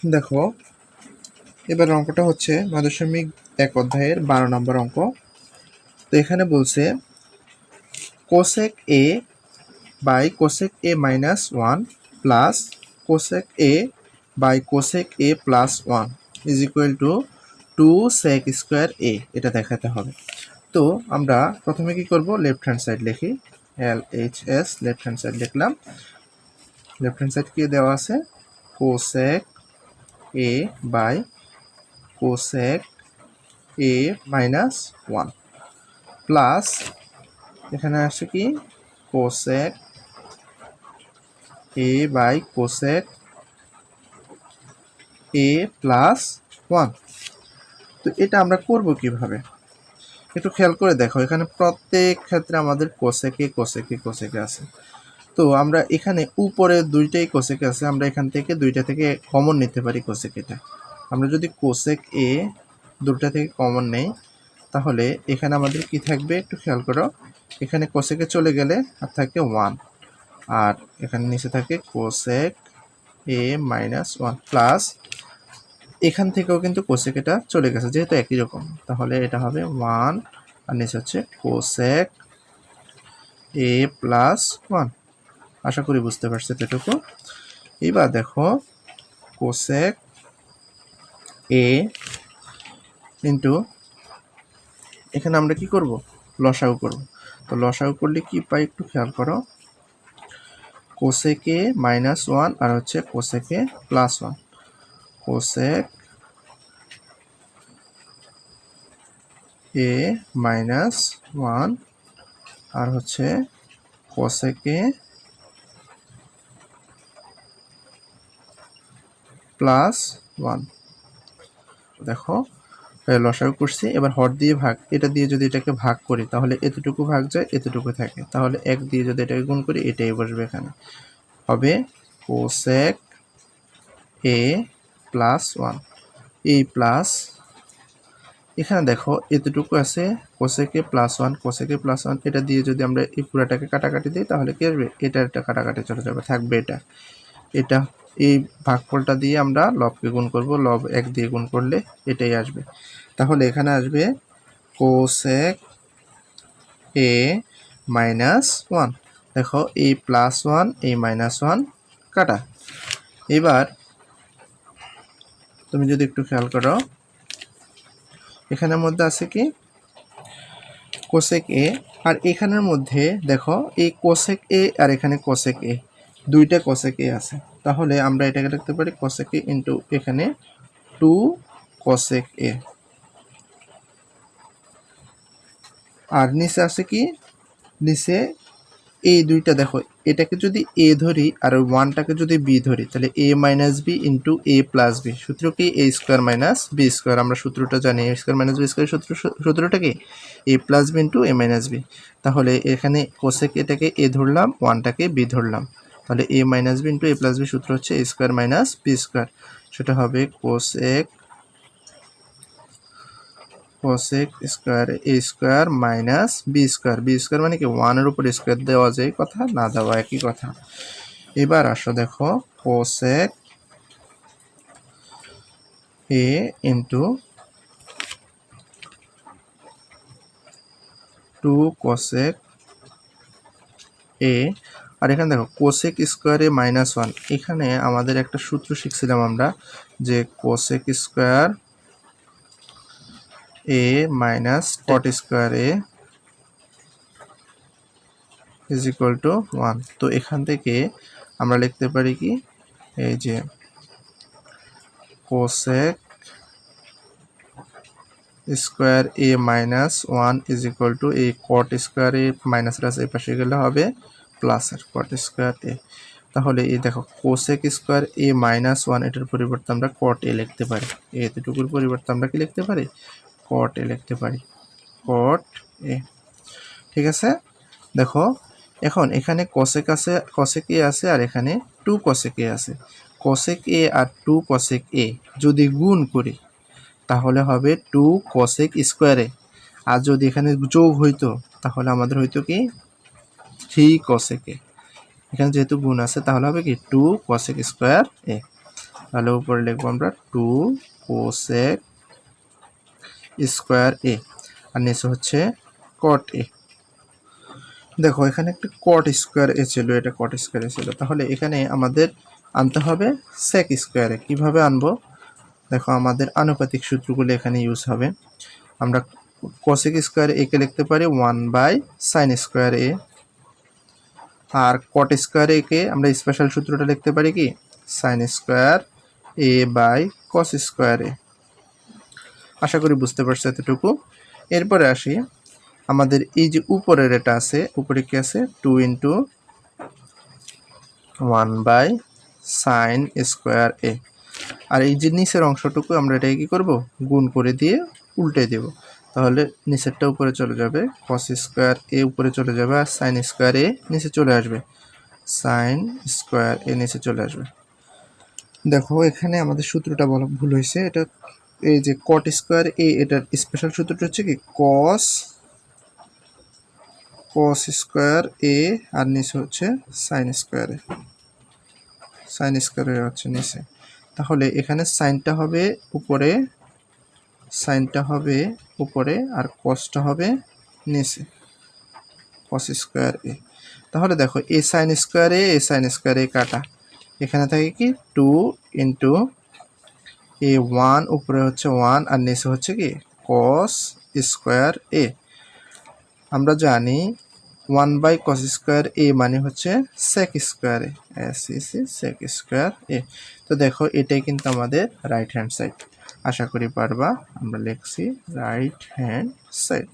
দেখো এবার অঙ্কটা হচ্ছে 9.1 অধ্যায়ের 12 নম্বর অঙ্ক। তো এখানে বলছে cosec A by cosec A minus 1 plus cosec A by cosec A plus 1 is equal to 2 sec square A, এটা দেখাতে হবে। তো আমরা প্রথমে কি করব, লেফট হ্যান্ড সাইড লিখি, LHS লেফট হ্যান্ড সাইড লিখলাম। লেফট হ্যান্ড সাইড কি দেওয়া আছে, cosec A by cosec A minus 1 plus এখানে আসছে কি cosec A by cosec A plus 1। তো এটা আমরা করব কিভাবে, একটু খেয়াল করে দেখো, এখানে প্রত্যেক ক্ষেত্রে আমাদের কোসেকে আছে। তো আমরা এখানে উপরে দুইটাই কোসেক আছে, আমরা এখান থেকে দুইটা থেকে কমন নিতে পারি কোসেক। এটা আমরা যদি কোসেক এ দুটা থেকে কমন নেই তাহলে এখানে আমাদের কি থাকবে, একটু খেয়াল করো, এখানে কোসেকে চলে গেলে আর থাকে 1, আর এখানে নিচে থাকে কোসেক এ মাইনাস 1 প্লাস এখান থেকেও কিন্তু কোসেক এটা চলে গেছে যেহেতু একই রকম, তাহলে এটা হবে 1 আর নিচে হচ্ছে কোসেক এ প্লাস 1। আশা করি বুঝতে পারছো এতটুকু। এবার দেখো কোসেক এ ইন্টু এখানে আমরা কি করব, লসাগু করব। তো লসাগু করলে কি পাই একটু খেয়াল করো, কোসেক এ মাইনাস 1 আর হচ্ছে cosec A plus 1, cosec A minus 1 আর হচ্ছে কোসেক এ প্লাস 1। দেখো লসাগু করছি, এবার হর দিয়ে ভাগ, এটা দিয়ে যদি এটাকে ভাগ করি তাহলে এতটুকু ভাগ যায় এতটুকু থাকে, তাহলে 1 দিয়ে যদি এটাকে গুণ করি এটাই বসবে, এখানে হবে কোসেক এ প্লাস 1। এই প্লাস এখানে দেখো এতটুকু আছে cosec A plus 1, cosec A plus 1, এটা দিয়ে যদি আমরা এই পুরাটাকে কাটাকাটি দিই তাহলে কি আসবে, এটা একটা কাটাকাটি চলে যাবে, থাকবে এটা। এটা এই ভাগফলটা দিয়ে আমরা লবকে গুণ করব, লব 1 দিয়ে গুণ করলে এটাই আসবে। তাহলে এখানে আসবে কোসেক এ মাইনাস 1। দেখো এই প্লাস 1 এই মাইনাস 1 কাটা। এবার তুমি যদি একটু খেয়াল করো এখানের মধ্যে আছে কি কোসেক এ, আর এখানের মধ্যে দেখো এই কোসেক এ আর এখানে কোসেক এ, দুইটা কোসেক এ আছে, তাহলে আমরা এটাকে লিখতে পারি কোসেক এ ইন্টু এখানে 2 কোসেক এ। আর নিচে আছে কি, নিচে এই দুইটা দেখো, এটাকে যদি এ ধরি আর 1টাকে যদি বি ধরি তাহলে A minus B into A plus B, সূত্র কি এ স্কোয়ার মাইনাস বি স্কোয়ার, আমরা সূত্রটা জানি, এ স্কোয়ার মাইনাস বি স্কোয়ার সূত্রটা কি এ প্লাস বি ইন্টু এ মাইনাস বি। তাহলে এখানে কোসেক এটাকে এ ধরলাম 1টাকে বি ধরলাম, তাহলে A minus B into A plus B সূত্র হচ্ছে A square minus B square, সেটা হবে cosec square A square minus B square. B square মানে কি 1 এর উপর স্কোয়ার দেওয়া যায় কথা, না দেওয়া একই কথা। এবার আসো দেখো cosec A into 2 cosec A, আর এখানে দেখো কোসেক স্কোয়ারে মাইনাস 1, এখানে আমাদের একটা সূত্র শিখছিলাম আমরা যে cosec square A minus cot square A is equal two 1। তো এখান থেকে আমরা লিখতে পারি কি, এই যে cosec square A minus 1 is equal two এই কট স্কোয়ার এ মাইনাস আছে এই পাশে গেলে হবে প্লাস আর কট স্কোয়ার এ। তাহলে এই দেখো কোসেক স্কোয়ার এ মাইনাস 1 এটার পরিবর্তে আমরা কট এ লিখতে পারি, এতটুকুর পরিবর্তে আমরা কি লিখতে পারি, কট এ লিখতে পারি, কট এ। ঠিক আছে, দেখো এখন এখানে কোসেক আছে, কোসেক এ আছে, আর এখানে 2 কোসেক এ আছে। কোসেক এ আর 2 কোসেক এ যদি গুণ করি তাহলে হবে 2 কোসেক স্কোয়ারে, আর যদি এখানে যোগ হইতো তাহলে আমাদের হইতো কি 3 কোসেক এ, এখানে যেহেতু গুণ আছে তাহলে হবে কি 2 কোসেক স্কোয়ার এ। তাহলে উপরে লিখবো আমরা 2 কোসেক স্কোয়ার এ, আর নিচে হচ্ছে কট এ। দেখো এখানে একটা কট স্কোয়ার এ ছিল, এটা কট স্কোয়ার এ ছিল, তাহলে এখানে আমাদের আনতে হবে সেক স্কোয়ারে। কিভাবে আনবো? দেখো আমাদের আনুপাতিক সূত্রগুলো এখানে ইউজ হবে। আমরা কোসেক স্কোয়ার এ কে লিখতে পারি 1/sin স্কোয়ার এ, আর কট স্কোয়ার এ কে আমরা স্পেশাল সূত্রটা লিখতে পারি কি sin square A by cos square A. আশা করি বুঝতে পারছো এতটুকু। এরপরে আসি, আমাদের এই যে উপরের এটা আছে, উপরে কি আছে 2 × 1/sin স্কোয়ার এ, আর এই যে নিচের অংশটুকু আমরা এটাকে কি করব, গুণ করে দিয়ে উল্টে দেব। তাহলে নিচেরটা উপরে চলে যাবে, cos স্কোয়ার এ উপরে চলে যাবে, আর sin স্কোয়ার এ নিচে চলে আসবে, sin স্কোয়ার এ নিচে চলে আসবে। দেখো এখানে আমাদের সূত্রটা বলা ভুল হয়েছে। এটা এই যে cot স্কোয়ার এ, এটার স্পেশাল সূত্রটা হচ্ছে কি cos স্কোয়ার এ, আর নিচে হচ্ছে sin স্কোয়ার এ, sin স্কোয়ার এ হচ্ছে নিচে। তাহলে এখানে সাইনটা হবে উপরে, আর কসটা হবে নিচে, cos স্কোয়ার এ। তাহলে দেখো এ sin স্কোয়ার এ কাটা, এখানে থাকে কি 2 × এ 1, উপরে হচ্ছে 1 আর নিচে হচ্ছে কি cos স্কোয়ার এ। আমরা জানি 1/cos স্কোয়ার এ মানে হচ্ছে sec স্কোয়ার এ, sec স্কোয়ার এ। তো দেখো এটাই কিন্তু আমাদের রাইট হ্যান্ড সাইড। আশা করি পারবা। আমরা লিখছি রাইট হ্যান্ড সাইড।